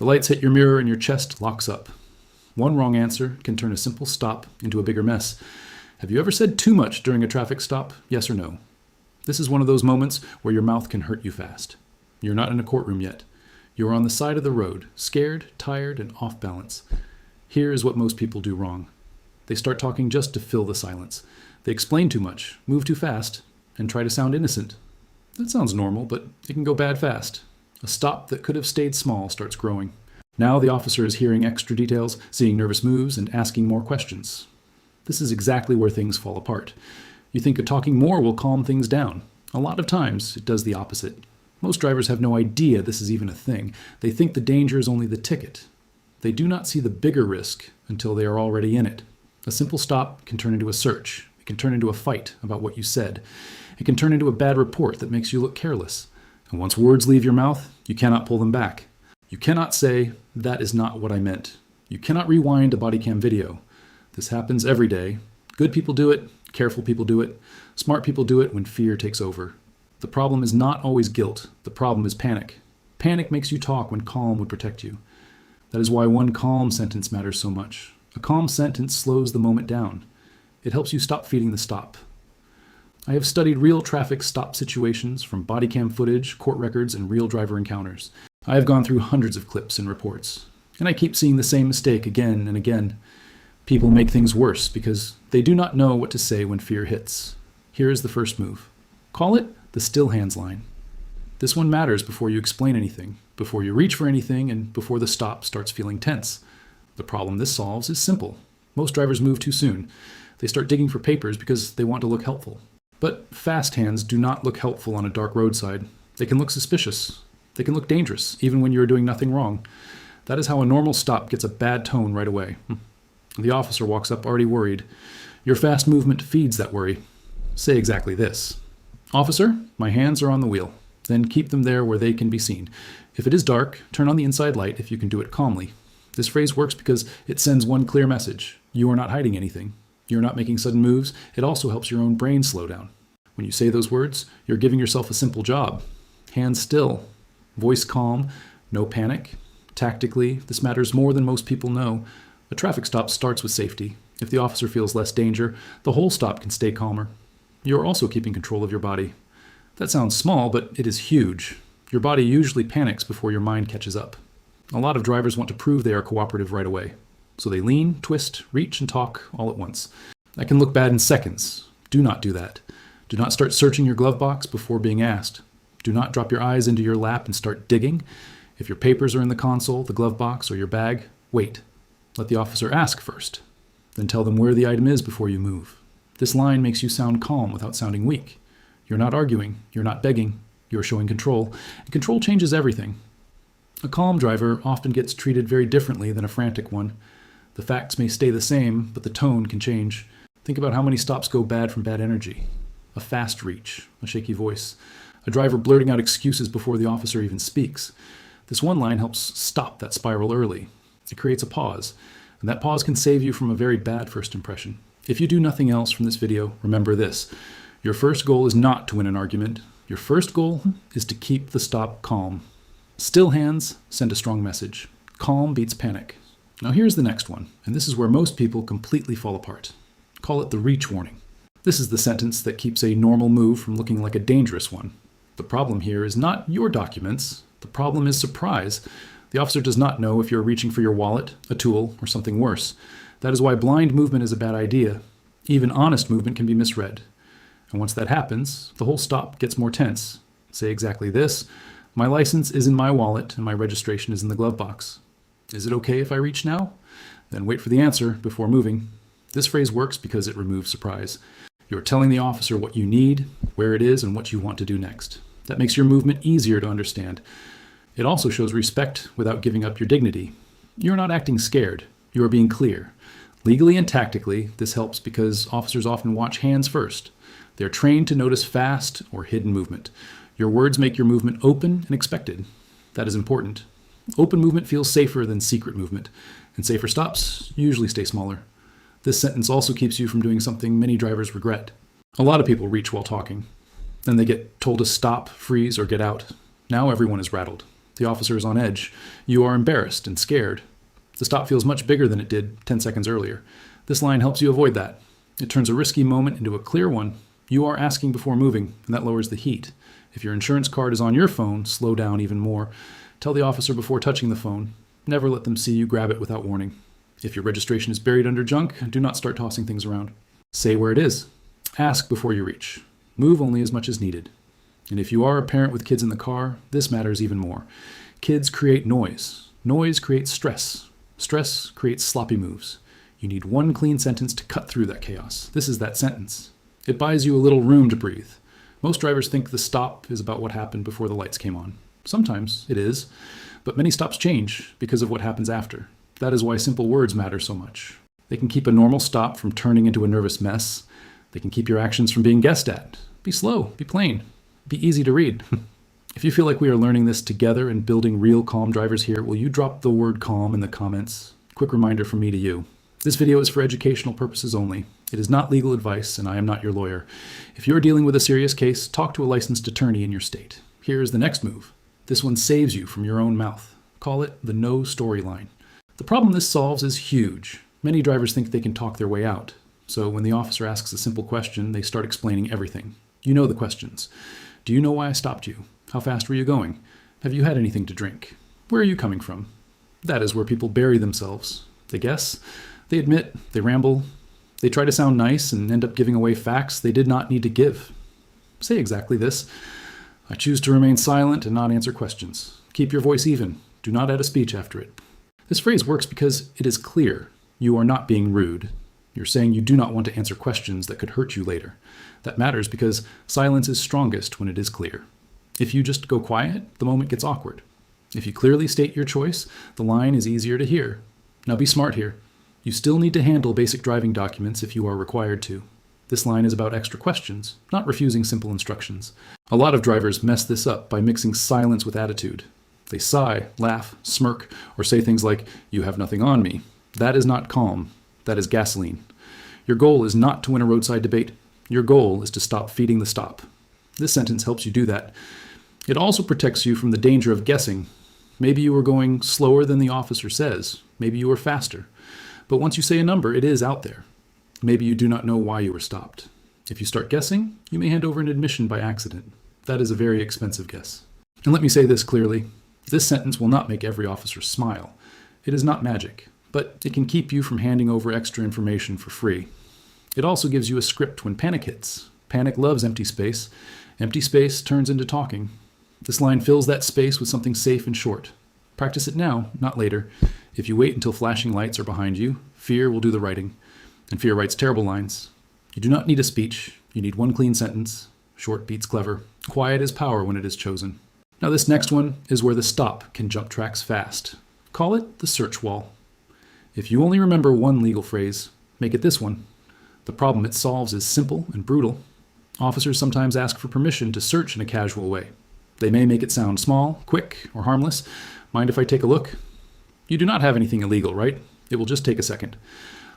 The lights hit your mirror and your chest locks up. One wrong answer can turn a simple stop into a bigger mess. Have you ever said too much during a traffic stop? Yes or no? This is one of those moments where your mouth can hurt you fast. You're not in a courtroom yet. You're on the side of the road, scared, tired, and off balance. Here is what most people do wrong. They start talking just to fill the silence. They explain too much, move too fast, and try to sound innocent. That sounds normal, but it can go bad fast. A stop that could have stayed small starts growing. Now the officer is hearing extra details, seeing nervous moves, and asking more questions. This is exactly where things fall apart. You think talking more will calm things down. A lot of times, it does the opposite. Most drivers have no idea this is even a thing. They think the danger is only the ticket. They do not see the bigger risk until they are already in it. A simple stop can turn into a search. It can turn into a fight about what you said. It can turn into a bad report that makes you look careless. And once words leave your mouth, you cannot pull them back. You cannot say, "That is not what I meant." You cannot rewind a body cam video. This happens every day. Good people do it. Careful people do it. Smart people do it when fear takes over. The problem is not always guilt. The problem is panic. Panic makes you talk when calm would protect you. That is why one calm sentence matters so much. A calm sentence slows the moment down. It helps you stop feeding the stop. I have studied real traffic stop situations from body cam footage, court records, and real driver encounters. I have gone through hundreds of clips and reports, and I keep seeing the same mistake again and again. People make things worse because they do not know what to say when fear hits. Here is the first move. Call it the still hands line. This one matters before you explain anything, before you reach for anything, and before the stop starts feeling tense. The problem this solves is simple. Most drivers move too soon. They start digging for papers because they want to look helpful. But fast hands do not look helpful on a dark roadside. They can look suspicious. They can look dangerous, even when you are doing nothing wrong. That is how a normal stop gets a bad tone right away. The officer walks up already worried. Your fast movement feeds that worry. Say exactly this. "Officer, my hands are on the wheel." Then keep them there where they can be seen. If it is dark, turn on the inside light if you can do it calmly. This phrase works because it sends one clear message. You are not hiding anything. You are not making sudden moves. It also helps your own brain slow down. When you say those words, you're giving yourself a simple job. Hands still. Voice calm. No panic. Tactically, this matters more than most people know. A traffic stop starts with safety. If the officer feels less danger, the whole stop can stay calmer. You're also keeping control of your body. That sounds small, but it is huge. Your body usually panics before your mind catches up. A lot of drivers want to prove they are cooperative right away. So they lean, twist, reach, and talk all at once. That can look bad in seconds. Do not do that. Do not start searching your glove box before being asked. Do not drop your eyes into your lap and start digging. If your papers are in the console, the glove box, or your bag, wait. Let the officer ask first. Then tell them where the item is before you move. This line makes you sound calm without sounding weak. You're not arguing. You're not begging. You're showing control. And control changes everything. A calm driver often gets treated very differently than a frantic one. The facts may stay the same, but the tone can change. Think about how many stops go bad from bad energy. A fast reach, a shaky voice, a driver blurting out excuses before the officer even speaks. This one line helps stop that spiral early. It creates a pause, and that pause can save you from a very bad first impression. If you do nothing else from this video, remember this. Your first goal is not to win an argument. Your first goal is to keep the stop calm. Still hands send a strong message. Calm beats panic. Now here's the next one, and this is where most people completely fall apart. Call it the reach warning. This is the sentence that keeps a normal move from looking like a dangerous one. The problem here is not your documents. The problem is surprise. The officer does not know if you're reaching for your wallet, a tool, or something worse. That is why blind movement is a bad idea. Even honest movement can be misread. And once that happens, the whole stop gets more tense. Say exactly this. My license is in my wallet and my registration is in the glove box. Is it okay if I reach now? Then wait for the answer before moving. This phrase works because it removes surprise. You're telling the officer what you need, where it is, and what you want to do next. That makes your movement easier to understand. It also shows respect without giving up your dignity. You're not acting scared. You are being clear. Legally and tactically, this helps because officers often watch hands first. They're trained to notice fast or hidden movement. Your words make your movement open and expected. That is important. Open movement feels safer than secret movement, and safer stops usually stay smaller. This sentence also keeps you from doing something many drivers regret. A lot of people reach while talking. Then they get told to stop, freeze, or get out. Now everyone is rattled. The officer is on edge. You are embarrassed and scared. The stop feels much bigger than it did 10 seconds earlier. This line helps you avoid that. It turns a risky moment into a clear one. You are asking before moving, and that lowers the heat. If your insurance card is on your phone, slow down even more. Tell the officer before touching the phone. Never let them see you grab it without warning. If your registration is buried under junk, do not start tossing things around. Say where it is. Ask before you reach. Move only as much as needed. And if you are a parent with kids in the car, this matters even more. Kids create noise. Noise creates stress. Stress creates sloppy moves. You need one clean sentence to cut through that chaos. This is that sentence. It buys you a little room to breathe. Most drivers think the stop is about what happened before the lights came on. Sometimes it is, but many stops change because of what happens after. That is why simple words matter so much. They can keep a normal stop from turning into a nervous mess. They can keep your actions from being guessed at. Be slow, be plain, be easy to read. If you feel like we are learning this together and building real calm drivers here, will you drop the word calm in the comments? Quick reminder from me to you. This video is for educational purposes only. It is not legal advice, and I am not your lawyer. If you are dealing with a serious case, talk to a licensed attorney in your state. Here is the next move. This one saves you from your own mouth. Call it the no storyline. The problem this solves is huge. Many drivers think they can talk their way out. So when the officer asks a simple question, they start explaining everything. You know the questions. Do you know why I stopped you? How fast were you going? Have you had anything to drink? Where are you coming from? That is where people bury themselves. They guess. They admit, they ramble, they try to sound nice and end up giving away facts they did not need to give. Say exactly this. I choose to remain silent and not answer questions. Keep your voice even. Do not add a speech after it. This phrase works because it is clear. You are not being rude. You're saying you do not want to answer questions that could hurt you later. That matters because silence is strongest when it is clear. If you just go quiet, the moment gets awkward. If you clearly state your choice, the line is easier to hear. Now be smart here. You still need to handle basic driving documents if you are required to. This line is about extra questions, not refusing simple instructions. A lot of drivers mess this up by mixing silence with attitude. They sigh, laugh, smirk, or say things like, "You have nothing on me." That is not calm. That is gasoline. Your goal is not to win a roadside debate. Your goal is to stop feeding the stop. This sentence helps you do that. It also protects you from the danger of guessing. Maybe you were going slower than the officer says. Maybe you were faster. But once you say a number, it is out there. Maybe you do not know why you were stopped. If you start guessing, you may hand over an admission by accident. That is a very expensive guess. And let me say this clearly. This sentence will not make every officer smile. It is not magic, but it can keep you from handing over extra information for free. It also gives you a script when panic hits. Panic loves empty space. Empty space turns into talking. This line fills that space with something safe and short. Practice it now, not later. If you wait until flashing lights are behind you, fear will do the writing. And fear writes terrible lines. You do not need a speech. You need one clean sentence. Short beats clever. Quiet is power when it is chosen. Now this next one is where the stop can jump tracks fast. Call it the search wall. If you only remember one legal phrase, make it this one. The problem it solves is simple and brutal. Officers sometimes ask for permission to search in a casual way. They may make it sound small, quick, or harmless. Mind if I take a look? You do not have anything illegal, right? It will just take a second.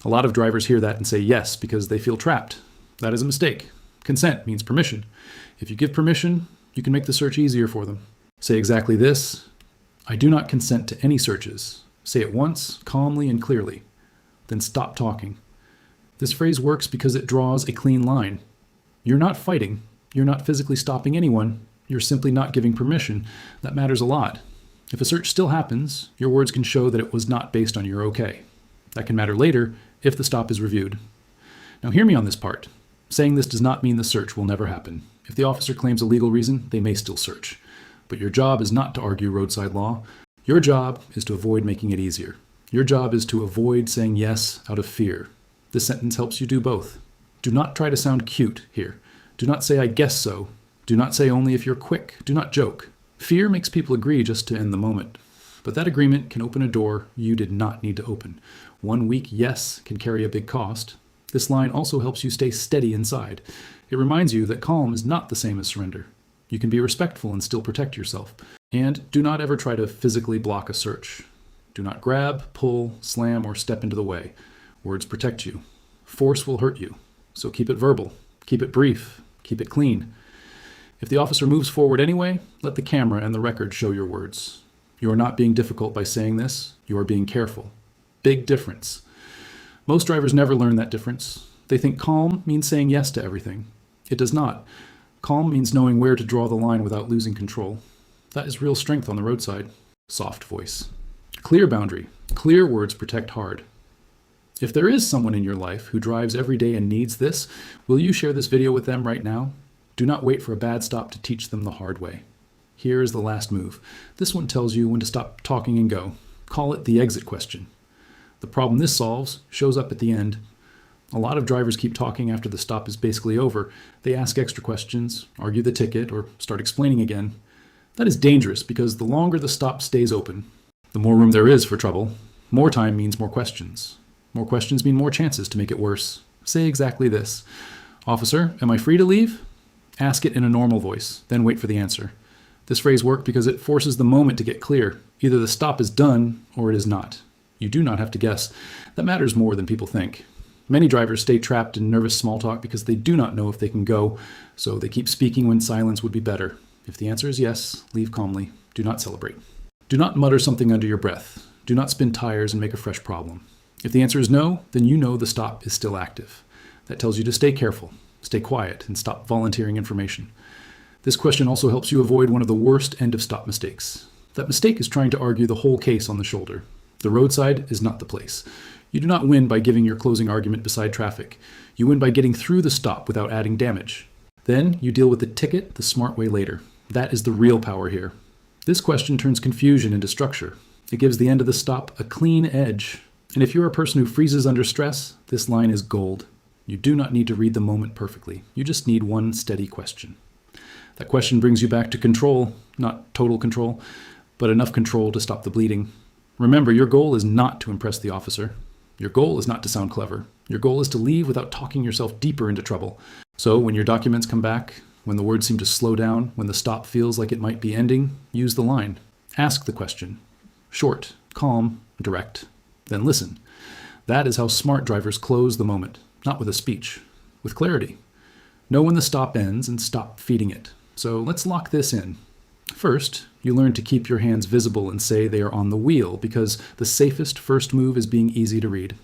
A lot of drivers hear that and say yes because they feel trapped. That is a mistake. Consent means permission. If you give permission, you can make the search easier for them. Say exactly this. I do not consent to any searches. Say it once, calmly and clearly. Then stop talking. This phrase works because it draws a clean line. You're not fighting. You're not physically stopping anyone. You're simply not giving permission. That matters a lot. If a search still happens, your words can show that it was not based on your okay. That can matter later if the stop is reviewed. Now hear me on this part. Saying this does not mean the search will never happen. If the officer claims a legal reason, they may still search. But your job is not to argue roadside law. Your job is to avoid making it easier. Your job is to avoid saying yes out of fear. This sentence helps you do both. Do not try to sound cute here. Do not say, "I guess so." Do not say only if you're quick. Do not joke. Fear makes people agree just to end the moment. But that agreement can open a door you did not need to open. One weak yes can carry a big cost. This line also helps you stay steady inside. It reminds you that calm is not the same as surrender. You can be respectful and still protect yourself. And do not ever try to physically block a search. Do not grab, pull, slam, or step into the way. Words protect you. Force will hurt you. So keep it verbal. Keep it brief. Keep it clean. If the officer moves forward anyway, let the camera and the record show your words. You are not being difficult by saying this. You are being careful. Big difference. Most drivers never learn that difference. They think calm means saying yes to everything. It does not. Calm means knowing where to draw the line without losing control. That is real strength on the roadside. Soft voice. Clear boundary. Clear words protect hard. If there is someone in your life who drives every day and needs this, will you share this video with them right now? Do not wait for a bad stop to teach them the hard way. Here is the last move. This one tells you when to stop talking and go. Call it the exit question. The problem this solves shows up at the end. A lot of drivers keep talking after the stop is basically over. They ask extra questions, argue the ticket, or start explaining again. That is dangerous because the longer the stop stays open, the more room there is for trouble. More time means more questions. More questions mean more chances to make it worse. Say exactly this. Officer, am I free to leave? Ask it in a normal voice, then wait for the answer. This phrase works because it forces the moment to get clear. Either the stop is done or it is not. You do not have to guess. That matters more than people think. Many drivers stay trapped in nervous small talk because they do not know if they can go, so they keep speaking when silence would be better. If the answer is yes, leave calmly. Do not celebrate. Do not mutter something under your breath. Do not spin tires and make a fresh problem. If the answer is no, then you know the stop is still active. That tells you to stay careful, stay quiet, and stop volunteering information. This question also helps you avoid one of the worst end-of-stop mistakes. That mistake is trying to argue the whole case on the shoulder. The roadside is not the place. You do not win by giving your closing argument beside traffic. You win by getting through the stop without adding damage. Then you deal with the ticket the smart way later. That is the real power here. This question turns confusion into structure. It gives the end of the stop a clean edge. And if you're a person who freezes under stress, this line is gold. You do not need to read the moment perfectly. You just need one steady question. That question brings you back to control, not total control, but enough control to stop the bleeding. Remember, your goal is not to impress the officer. Your goal is not to sound clever. Your goal is to leave without talking yourself deeper into trouble. So when your documents come back, when the words seem to slow down, when the stop feels like it might be ending, use the line. Ask the question. Short, calm, direct. Then listen. That is how smart drivers close the moment, not with a speech, with clarity. Know when the stop ends and stop feeding it. So let's lock this in. First, you learn to keep your hands visible and say they are on the wheel because the safest first move is being easy to read.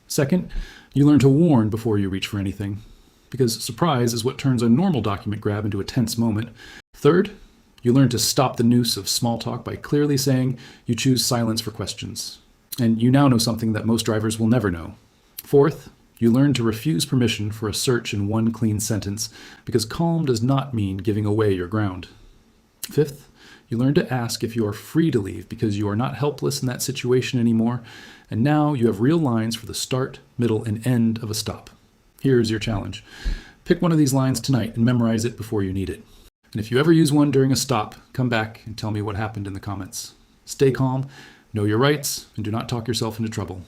Second, you learn to warn before you reach for anything because surprise is what turns a normal document grab into a tense moment. Third, you learn to stop the noose of small talk by clearly saying you choose silence for questions. And you now know something that most drivers will never know. Fourth, you learn to refuse permission for a search in one clean sentence because calm does not mean giving away your ground. Fifth, you learn to ask if you are free to leave because you are not helpless in that situation anymore, and now you have real lines for the start, middle, and end of a stop. Here's your challenge. Pick one of these lines tonight and memorize it before you need it. And if you ever use one during a stop, come back and tell me what happened in the comments. Stay calm, know your rights, and do not talk yourself into trouble.